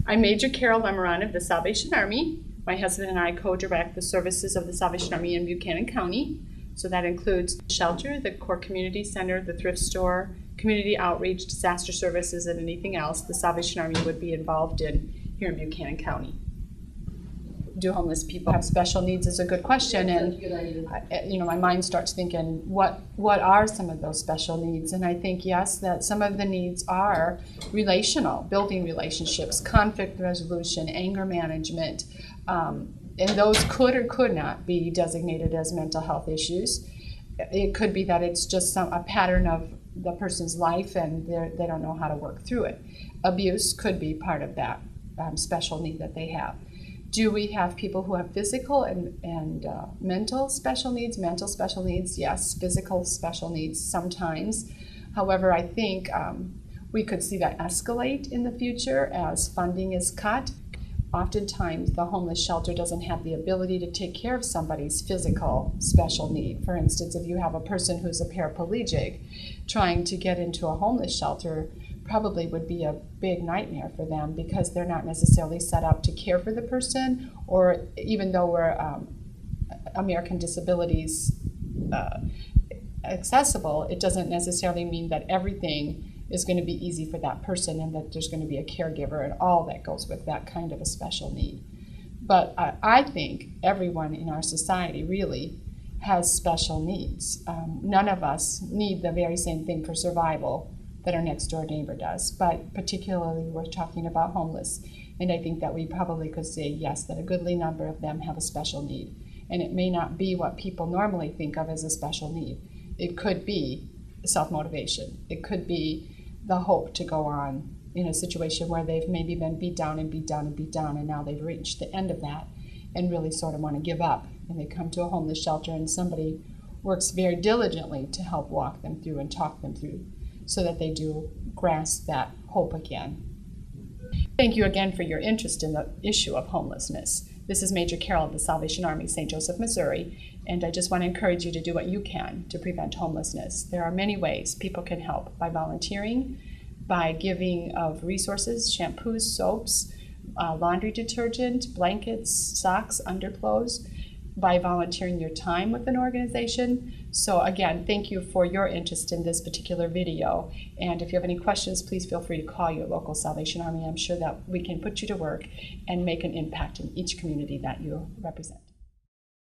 I'm Major Carole Smith of the Salvation Army. My husband and I co-direct the services of the Salvation Army in Buchanan County. So that includes the shelter, the core community center, the thrift store, community outreach, disaster services, and anything else the Salvation Army would be involved in here in Buchanan County. Do homeless people have special needs is a good question, and my mind starts thinking, what are some of those special needs? And I think, yes, that some of the needs are relational, building relationships, conflict resolution, anger management, and those could or could not be designated as mental health issues. It could be that it's just a pattern of the person's life and they don't know how to work through it. Abuse could be part of that special need that they have. Do we have people who have physical and mental special needs? Mental special needs, yes. Physical special needs sometimes. However, I think we could see that escalate in the future as funding is cut. Oftentimes, the homeless shelter doesn't have the ability to take care of somebody's physical special need. For instance, if you have a person who's a paraplegic, trying to get into a homeless shelter probably would be a big nightmare for them because they're not necessarily set up to care for the person, or even though we're American disabilities accessible, it doesn't necessarily mean that everything is going to be easy for that person and that there's going to be a caregiver and all that goes with that kind of a special need. But I think everyone in our society really has special needs. None of us need the very same thing for survival that our next door neighbor does, but particularly we're talking about homeless, and I think that we probably could say yes, that a goodly number of them have a special need, and it may not be what people normally think of as a special need. It could be self-motivation. It could be the hope to go on in a situation where they've maybe been beat down and beat down and beat down, and now they've reached the end of that and really sort of want to give up, and they come to a homeless shelter and somebody works very diligently to help walk them through and talk them through so that they do grasp that hope again. Thank you again for your interest in the issue of homelessness. This is Major Carole of the Salvation Army, St. Joseph, Missouri, and I just want to encourage you to do what you can to prevent homelessness. There are many ways people can help: by volunteering, by giving of resources, shampoos, soaps, laundry detergent, blankets, socks, underclothes, by volunteering your time with an organization. So again, thank you for your interest in this particular video. And if you have any questions, please feel free to call your local Salvation Army. I'm sure that we can put you to work and make an impact in each community that you represent.